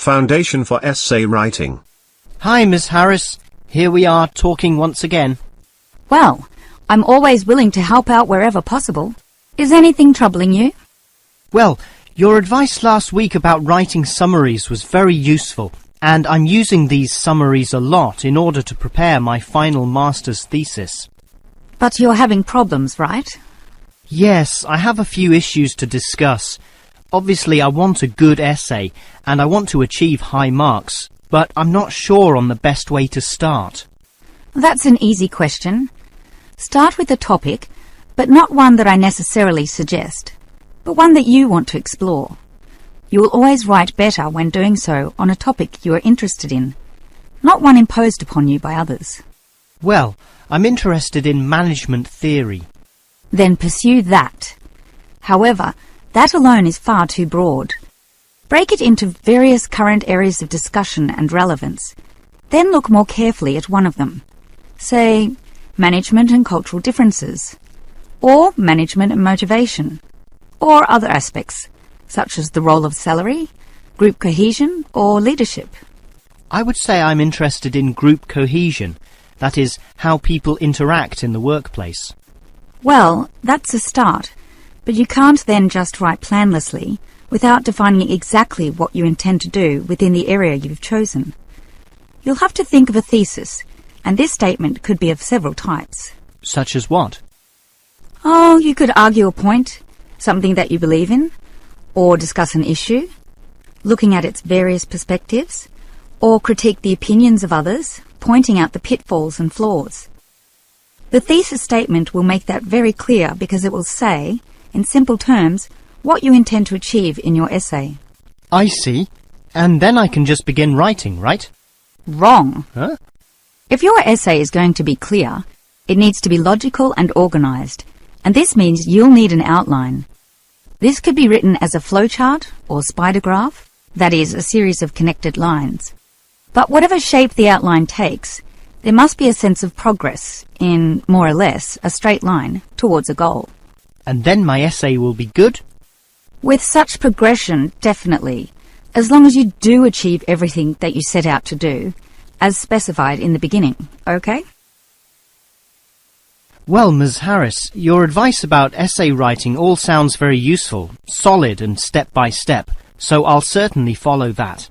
Foundation for Essay Writing. Hi, Miss Harris. Here we are talking once again. Well, I'm always willing to help out wherever possible. Is anything troubling you? Well, your advice last week about writing summaries was very useful, and I'm using these summaries a lot in order to prepare my final master's thesis. But you're having problems, right? Yes, I have a few issues to discuss. Obviously, I want a good essay, and I want to achieve high marks, but I'm not sure on the best way to start. That's an easy question. Start with a topic, but not one that I necessarily suggest, but one that you want to explore. You will always write better when doing so on a topic you are interested in, not one imposed upon you by others. Well, I'm interested in management theory. Then pursue that. However, that alone is far too broad. Break it into various current areas of discussion and relevance. Then look more carefully at one of them. Say, management and cultural differences, or management and motivation, or other aspects, such as the role of salary, group cohesion, or leadership. I would say I'm interested in group cohesion, that is, how people interact in the workplace. Well, that's a start, but you can't then just write planlessly without defining exactly what you intend to do within the area you've chosen. You'll have to think of a thesis, and this statement could be of several types. Such as what? Oh, you could argue a point, something that you believe in, or discuss an issue, looking at its various perspectives, or critique the opinions of others, pointing out the pitfalls and flaws. The thesis statement will make that very clear because it will say, in simple terms, what you intend to achieve in your essay. I see. And then I can just begin writing, right? Wrong. Huh? If your essay is going to be clear, it needs to be logical and organised, and this means you'll need an outline. This could be written as a flowchart or spider graph, that is, a series of connected lines. But whatever shape the outline takes, there must be a sense of progress in, more or less, a straight line towards a goal. And then my essay will be good? With such progression, definitely, as long as you do achieve everything that you set out to do, as specified in the beginning, okay? Well, Ms. Harris, your advice about essay writing all sounds very useful, solid and step by step, so I'll certainly follow that.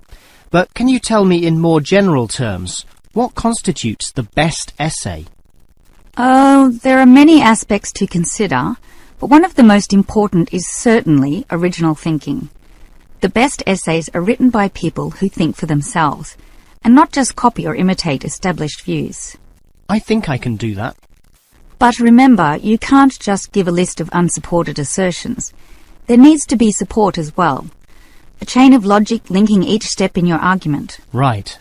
But can you tell me in more general terms, what constitutes the best essay? Oh, there are many aspects to consider, but one of the most important is certainly original thinking. The best essays are written by people who think for themselves, and not just copy or imitate established views. I think I can do that. But remember, you can't just give a list of unsupported assertions. There needs to be support as well. A chain of logic linking each step in your argument. Right.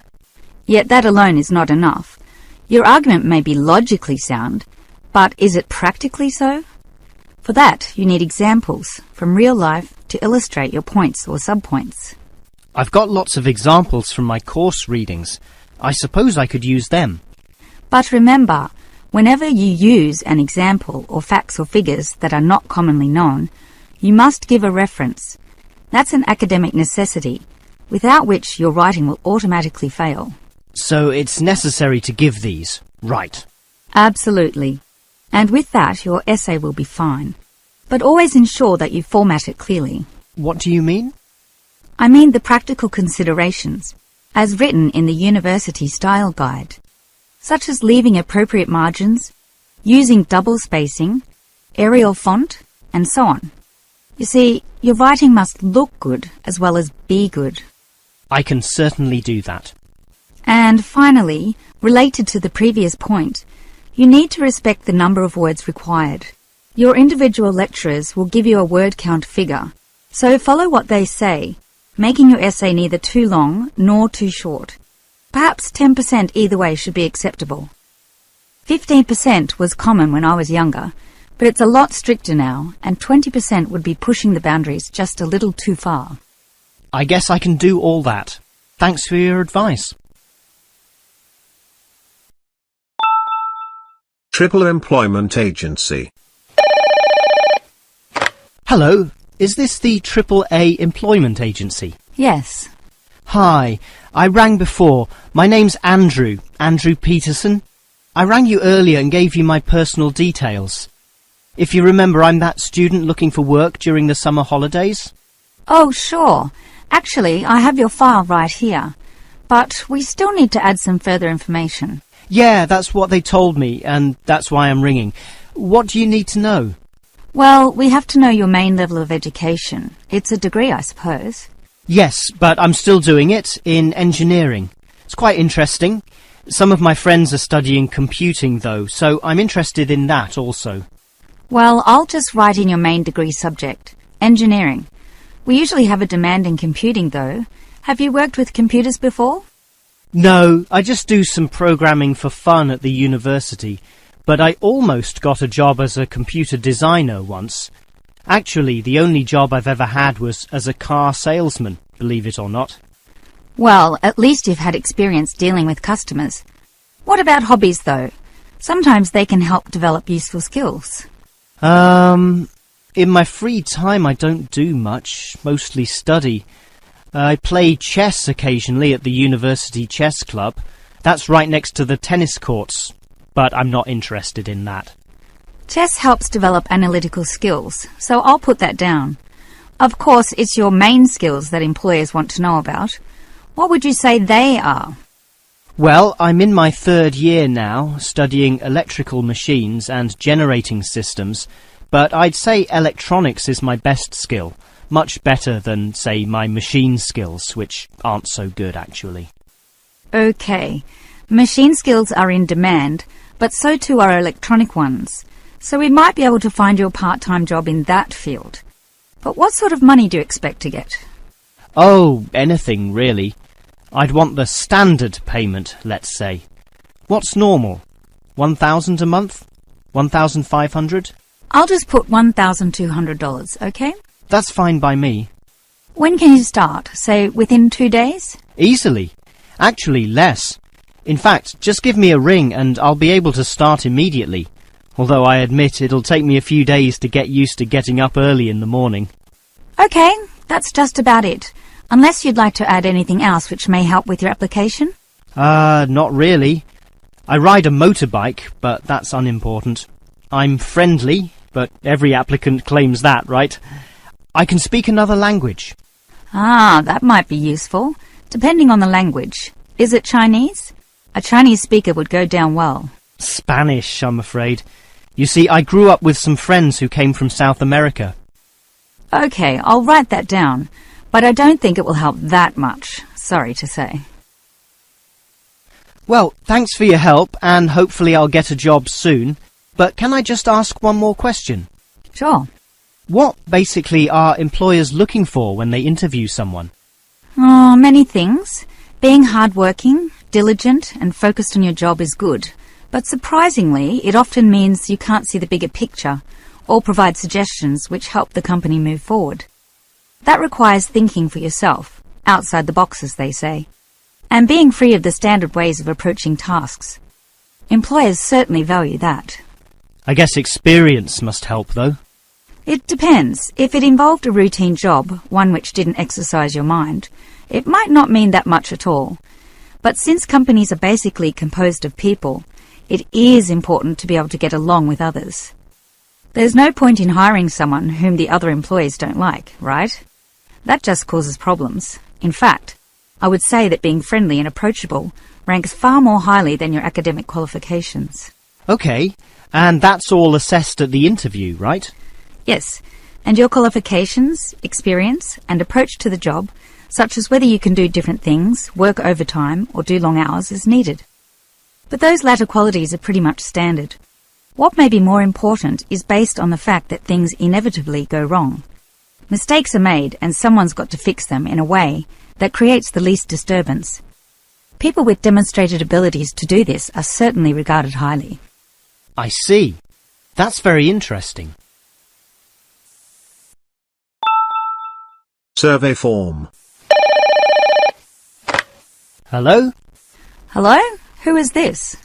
Yet that alone is not enough. Your argument may be logically sound, but is it practically so? For that, you need examples from real life to illustrate your points or subpoints. I've got lots of examples from my course readings. I suppose I could use them. But remember, whenever you use an example or facts or figures that are not commonly known, you must give a reference. That's an academic necessity, without which your writing will automatically fail. So it's necessary to give these, right? Absolutely. And with that, your essay will be fine. But always ensure that you format it clearly. What do you mean? I mean the practical considerations, as written in the University Style Guide, such as leaving appropriate margins, using double spacing, Arial font, and so on. You see, your writing must look good as well as be good. I can certainly do that. And finally, related to the previous point, you need to respect the number of words required. Your individual lecturers will give you a word count figure, so follow what they say, making your essay neither too long nor too short. Perhaps 10% either way should be acceptable. 15% was common when I was younger, but it's a lot stricter now, and 20% would be pushing the boundaries just a little too far. I guess I can do all that. Thanks for your advice. Triple Employment Agency. Hello, is this the AAA Employment Agency? Yes. Hi, I rang before. My name's Andrew Peterson. I rang you earlier and gave you my personal details. If you remember, I'm that student looking for work during the summer holidays. Oh, sure. Actually, I have your file right here. But we still need to add some further information. Yeah, that's what they told me, and that's why I'm ringing. What do you need to know? Well, we have to know your main level of education. It's a degree, I suppose. Yes, but I'm still doing it in engineering. It's quite interesting. Some of my friends are studying computing, though, so I'm interested in that also. Well, I'll just write in your main degree subject, engineering. We usually have a demand in computing, though. Have you worked with computers before? No, I just do some programming for fun at the university, but I almost got a job as a computer designer once. Actually, the only job I've ever had was as a car salesman, believe it or not. Well, at least you've had experience dealing with customers. What about hobbies, though? Sometimes they can help develop useful skills. In my free time I don't do much, mostly study. I play chess occasionally at the university chess club. That's right next to the tennis courts, but I'm not interested in that. Chess helps develop analytical skills, so I'll put that down. Of course, it's your main skills that employers want to know about. What would you say they are? Well, I'm in my third year now, studying electrical machines and generating systems, but I'd say electronics is my best skill, much better than, say, my machine skills, which aren't so good, actually. Okay, machine skills are in demand, but so too are electronic ones, so we might be able to find you a part-time job in that field. But what sort of money do you expect to get? Oh, anything, really. I'd want the standard payment, let's say. What's normal? 1,000 a month? 1,500? I'll just put $1,200, okay? That's fine by me. When can you start? Say, within 2 days? Easily. Actually, less. In fact, just give me a ring and I'll be able to start immediately. Although I admit it'll take me a few days to get used to getting up early in the morning. Okay, that's just about it. Unless you'd like to add anything else which may help with your application? Not really. I ride a motorbike, but that's unimportant. I'm friendly, but every applicant claims that, right? I can speak another language. Ah, that might be useful, depending on the language. Is it Chinese? A Chinese speaker would go down well. Spanish, I'm afraid. You see, I grew up with some friends who came from South America. Okay, I'll write that down, but I don't think it will help that much, sorry to say. Well, thanks for your help, and hopefully I'll get a job soon. But can I just ask one more question? Sure. What, basically, are employers looking for when they interview someone? Oh, many things. Being hardworking, diligent, and focused on your job is good. But surprisingly, it often means you can't see the bigger picture or provide suggestions which help the company move forward. That requires thinking for yourself, outside the box, as they say, and being free of the standard ways of approaching tasks. Employers certainly value that. I guess experience must help, though. It depends. If it involved a routine job, one which didn't exercise your mind, it might not mean that much at all. But since companies are basically composed of people, it is important to be able to get along with others. There's no point in hiring someone whom the other employees don't like, right? That just causes problems. In fact, I would say that being friendly and approachable ranks far more highly than your academic qualifications. Okay, and that's all assessed at the interview, right? Yes, and your qualifications, experience, and approach to the job, such as whether you can do different things, work overtime, or do long hours, is needed. But those latter qualities are pretty much standard. What may be more important is based on the fact that things inevitably go wrong. Mistakes are made, and someone's got to fix them in a way that creates the least disturbance. People with demonstrated abilities to do this are certainly regarded highly. I see. That's very interesting. Survey form. Hello? Hello? Who is this?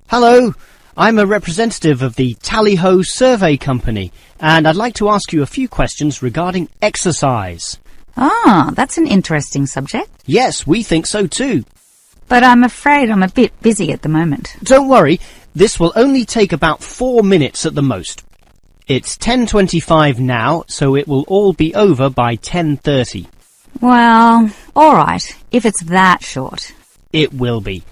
Hello. I'm a representative of the Tally-Ho Survey Company, and I'd like to ask you a few questions regarding exercise. Ah, that's an interesting subject. Yes, we think so too. But I'm afraid I'm a bit busy at the moment. Don't worry, this will only take about 4 minutes at the most. It's 10:25 now, so it will all be over by 10:30. Well, all right, if it's that short. It will be.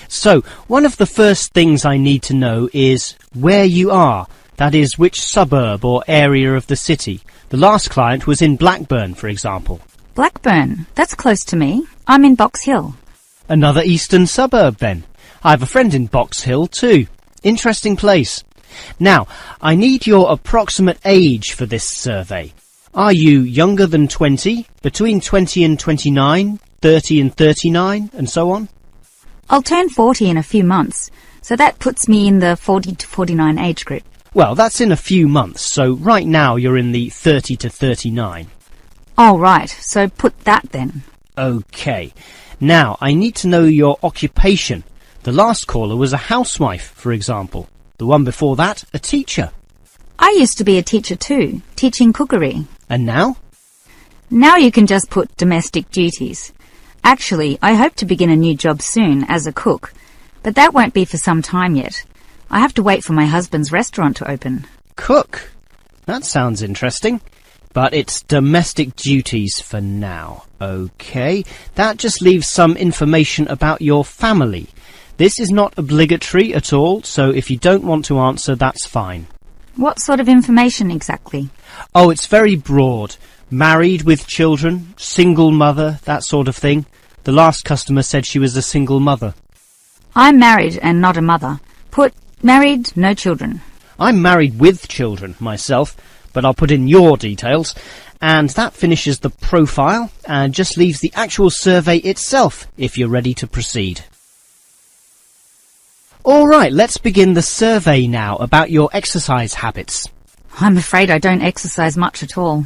So, one of the first things I need to know is where you are. That is, which suburb or area of the city. The last client was in Blackburn, for example. Blackburn, that's close to me. I'm in Box Hill. Another eastern suburb, then. I have a friend in Box Hill, too. Interesting place. Now, I need your approximate age for this survey. Are you younger than 20, between 20 and 29, 30 and 39, and so on? I'll turn 40 in a few months, so that puts me in the 40 to 49 age group. Well, that's in a few months, so right now you're in the 30 to 39. Oh, right, so put that then. OK. Now, I need to know your occupation. The last caller was a housewife, for example. The one before that, a teacher. I used to be a teacher too, teaching cookery. And now? Now you can just put domestic duties. Actually, I hope to begin a new job soon as a cook, but that won't be for some time yet. I have to wait for my husband's restaurant to open. Cook? That sounds interesting. But it's domestic duties for now. OK, that just leaves some information about your family. This is not obligatory at all, so if you don't want to answer, that's fine. What sort of information exactly? Oh, it's very broad. Married with children, single mother, that sort of thing. The last customer said she was a single mother. I'm married and not a mother. Put married, no children. I'm married with children myself, but I'll put in your details. And that finishes the profile and just leaves the actual survey itself if you're ready to proceed. All right, let's begin the survey now about your exercise habits. I'm afraid I don't exercise much at all.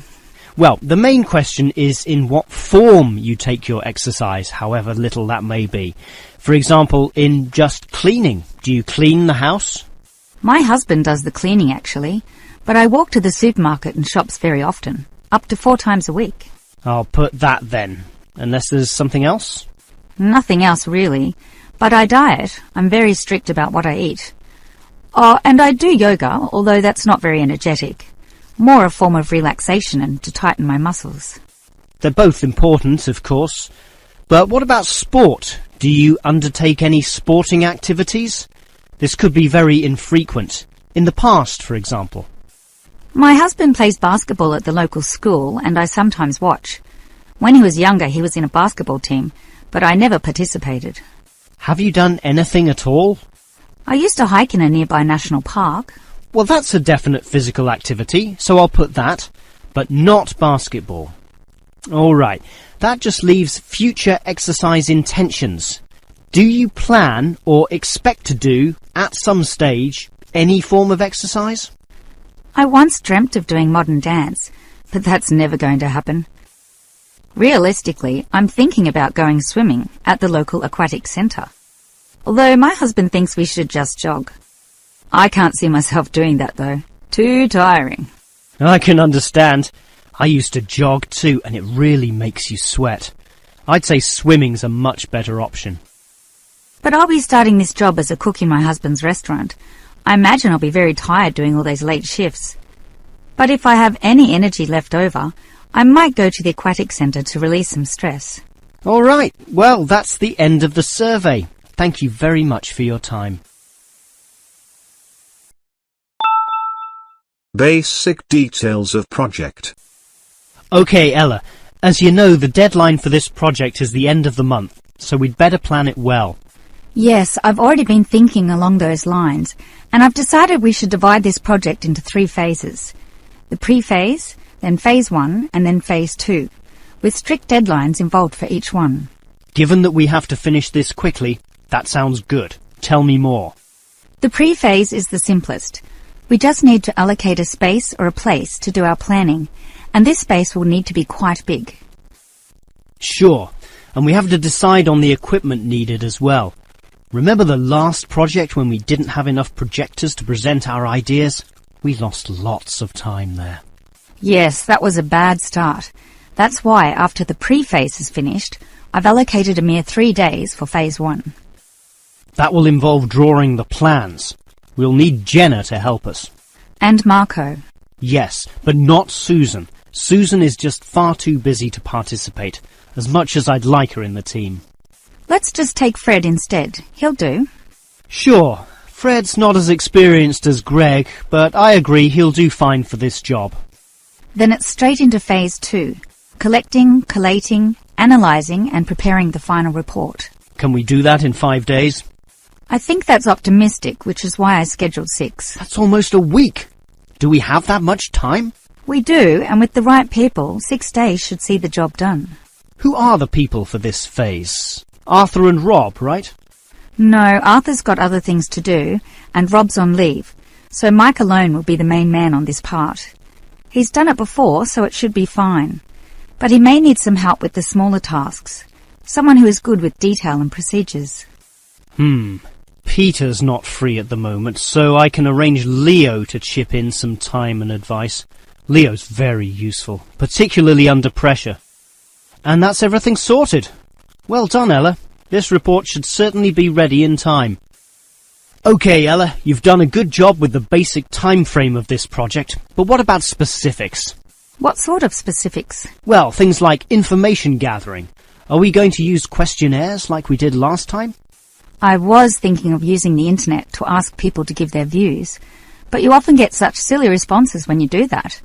Well, the main question is in what form you take your exercise, however little that may be. For example, in just cleaning. Do you clean the house? My husband does the cleaning, actually, but I walk to the supermarket and shops very often, up to 4 times a week. I'll put that then, unless there's something else. Nothing else, really. But I diet. I'm very strict about what I eat. Oh, and I do yoga, although that's not very energetic. More a form of relaxation and to tighten my muscles. They're both important, of course. But what about sport? Do you undertake any sporting activities? This could be very infrequent. In the past, for example. My husband plays basketball at the local school, and I sometimes watch. When he was younger, he was in a basketball team, but I never participated. Have you done anything at all? I used to hike in a nearby national park. Well, that's a definite physical activity, so I'll put that, but not basketball. All right, that just leaves future exercise intentions. Do you plan or expect to do, at some stage, any form of exercise? I once dreamt of doing modern dance, but that's never going to happen. Realistically, I'm thinking about going swimming at the local aquatic centre. Although my husband thinks we should just jog. I can't see myself doing that, though. Too tiring. I can understand. I used to jog too, and it really makes you sweat. I'd say swimming's a much better option. But I'll be starting this job as a cook in my husband's restaurant. I imagine I'll be very tired doing all those late shifts. But if I have any energy left over, I might go to the aquatic centre to release some stress. All right, well, that's the end of the survey. Thank you very much for your time. Basic details of project. OK, Ella, as you know, the deadline for this project is the end of the month, so we'd better plan it well. Yes, I've already been thinking along those lines, and I've decided we should divide this project into 3 phases. The pre-phase, then phase 1, and then phase 2, with strict deadlines involved for each one. Given that we have to finish this quickly, that sounds good. Tell me more. The pre-phase is the simplest. We just need to allocate a space or a place to do our planning, and this space will need to be quite big. Sure, and we have to decide on the equipment needed as well. Remember the last project when we didn't have enough projectors to present our ideas? We lost lots of time there. Yes, that was a bad start. That's why, after the pre-phase is finished, I've allocated a mere 3 days for phase 1. That will involve drawing the plans. We'll need Jenna to help us. And Marco. Yes, but not Susan. Susan is just far too busy to participate, as much as I'd like her in the team. Let's just take Fred instead. He'll do. Sure, Fred's not as experienced as Greg, but I agree he'll do fine for this job. Then it's straight into phase 2. Collecting, collating, analysing and preparing the final report. Can we do that in 5 days? I think that's optimistic, which is why I scheduled 6. That's almost a week. Do we have that much time? We do, and with the right people, 6 days should see the job done. Who are the people for this phase? Arthur and Rob, right? No, Arthur's got other things to do, and Rob's on leave, so Mike alone will be the main man on this part. He's done it before, so it should be fine. But he may need some help with the smaller tasks. Someone who is good with detail and procedures. Peter's not free at the moment, so I can arrange Leo to chip in some time and advice. Leo's very useful, particularly under pressure. And that's everything sorted. Well done, Ella. This report should certainly be ready in time. OK, Ella, you've done a good job with the basic time frame of this project, but what about specifics? What sort of specifics? Well, things like information gathering. Are we going to use questionnaires like we did last time? I was thinking of using the internet to ask people to give their views, but you often get such silly responses when you do that.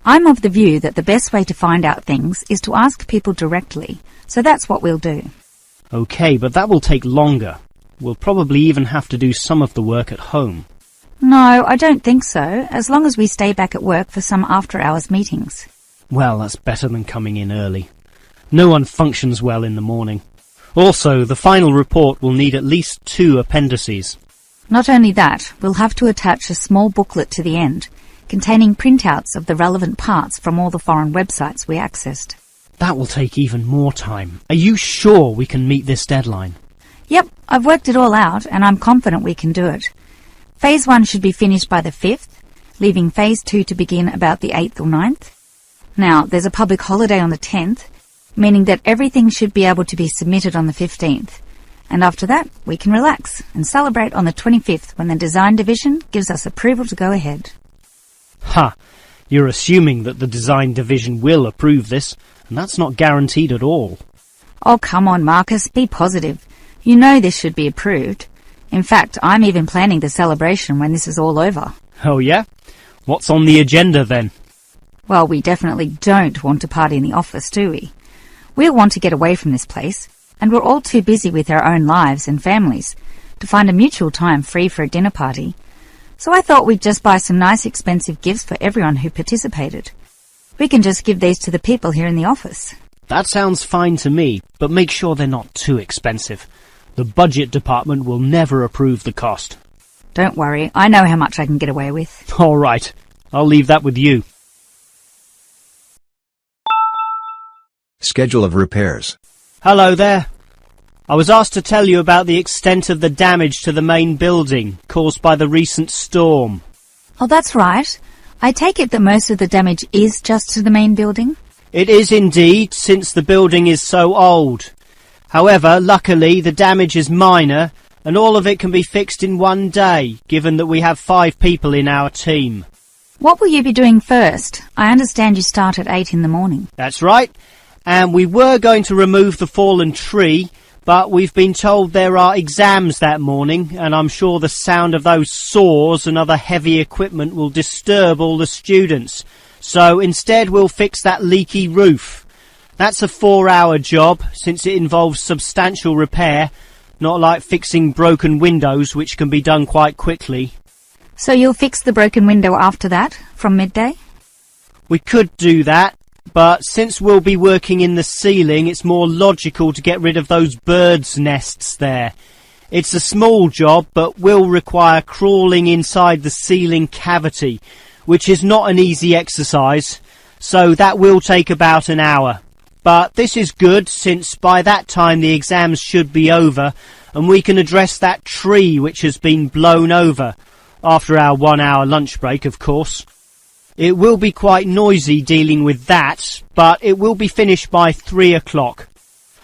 I'm of the view that the best way to find out things is to ask people directly, so that's what we'll do. OK, but that will take longer. We'll probably even have to do some of the work at home. No, I don't think so, as long as we stay back at work for some after-hours meetings. Well, that's better than coming in early. No one functions well in the morning. Also, the final report will need at least 2 appendices. Not only that, we'll have to attach a small booklet to the end, containing printouts of the relevant parts from all the foreign websites we accessed. That will take even more time. Are you sure we can meet this deadline? Yep, I've worked it all out, and I'm confident we can do it. Phase 1 should be finished by the 5th, leaving Phase 2 to begin about the 8th or 9th. Now, there's a public holiday on the 10th, meaning that everything should be able to be submitted on the 15th. And after that, we can relax and celebrate on the 25th when the design division gives us approval to go ahead. Ha! You're assuming that the design division will approve this, and that's not guaranteed at all. Oh, come on, Marcus, be positive. You know this should be approved. In fact, I'm even planning the celebration when this is all over. Oh yeah? What's on the agenda then? Well, we definitely don't want to party in the office, do we? We'll want to get away from this place, and we're all too busy with our own lives and families to find a mutual time free for a dinner party. So I thought we'd just buy some nice expensive gifts for everyone who participated. We can just give these to the people here in the office. That sounds fine to me, but make sure they're not too expensive. The budget department will never approve the cost. Don't worry, I know how much I can get away with. All right, I'll leave that with you. Schedule of repairs. Hello there. I was asked to tell you about the extent of the damage to the main building caused by the recent storm. Oh, that's right. I take it that most of the damage is just to the main building? It is indeed, since the building is so old. However, luckily, the damage is minor, and all of it can be fixed in one day, given that we have 5 people in our team. What will you be doing first? I understand you start at 8 in the morning. That's right. And we were going to remove the fallen tree, but we've been told there are exams that morning, and I'm sure the sound of those saws and other heavy equipment will disturb all the students. So instead we'll fix that leaky roof. That's a 4-hour job, since it involves substantial repair, not like fixing broken windows, which can be done quite quickly. So you'll fix the broken window after that, from midday? We could do that, but since we'll be working in the ceiling, it's more logical to get rid of those birds' nests there. It's a small job, but will require crawling inside the ceiling cavity, which is not an easy exercise, so that will take about an hour. But this is good, since by that time the exams should be over, and we can address that tree which has been blown over, after our 1-hour lunch break, of course. It will be quite noisy dealing with that, but it will be finished by 3 o'clock.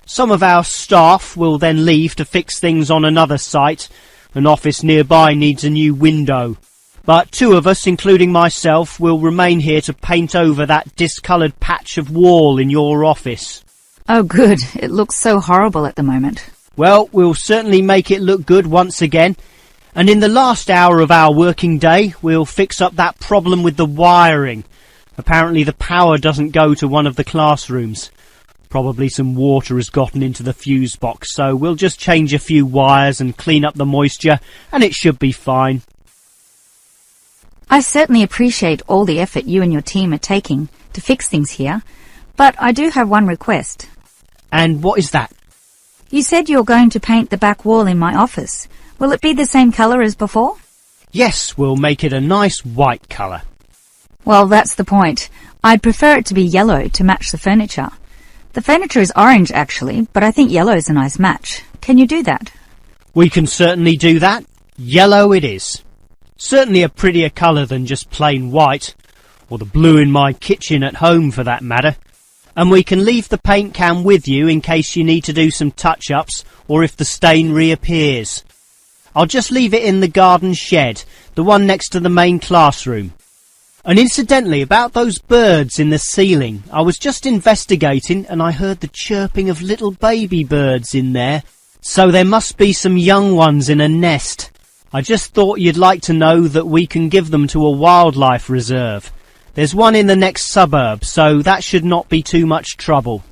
Some of our staff will then leave to fix things on another site. An office nearby needs a new window. But 2 of us, including myself, will remain here to paint over that discoloured patch of wall in your office. Oh good, it looks so horrible at the moment. Well, we'll certainly make it look good once again. And in the last hour of our working day, we'll fix up that problem with the wiring. Apparently the power doesn't go to one of the classrooms. Probably some water has gotten into the fuse box, so we'll just change a few wires and clean up the moisture, and it should be fine. I certainly appreciate all the effort you and your team are taking to fix things here, but I do have one request. And what is that? You said you're going to paint the back wall in my office. Will it be the same colour as before? Yes, we'll make it a nice white colour. Well, that's the point. I'd prefer it to be yellow to match the furniture. The furniture is orange, actually, but I think yellow is a nice match. Can you do that? We can certainly do that. Yellow it is. Certainly a prettier colour than just plain white, or the blue in my kitchen at home for that matter. And we can leave the paint can with you in case you need to do some touch-ups or if the stain reappears. I'll just leave it in the garden shed, the one next to the main classroom. And incidentally, about those birds in the ceiling, I was just investigating and I heard the chirping of little baby birds in there. So there must be some young ones in a nest. I just thought you'd like to know that we can give them to a wildlife reserve. There's one in the next suburb, so that should not be too much trouble.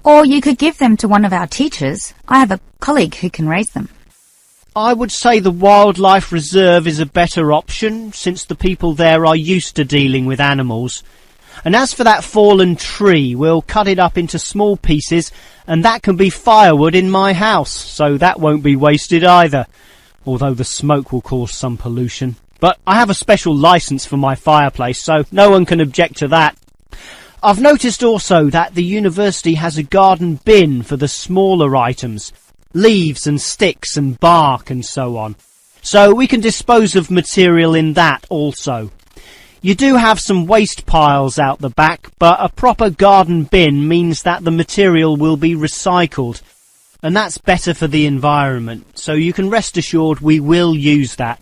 Or you could give them to one of our teachers. I have a colleague who can raise them. I would say the wildlife reserve is a better option, since the people there are used to dealing with animals. And as for that fallen tree, we'll cut it up into small pieces, and that can be firewood in my house, so that won't be wasted either, although the smoke will cause some pollution. But I have a special licence for my fireplace, so no one can object to that. I've noticed also that the university has a garden bin for the smaller items, leaves and sticks and bark and so on. So we can dispose of material in that also. You do have some waste piles out the back, but a proper garden bin means that the material will be recycled. And that's better for the environment, so you can rest assured we will use that.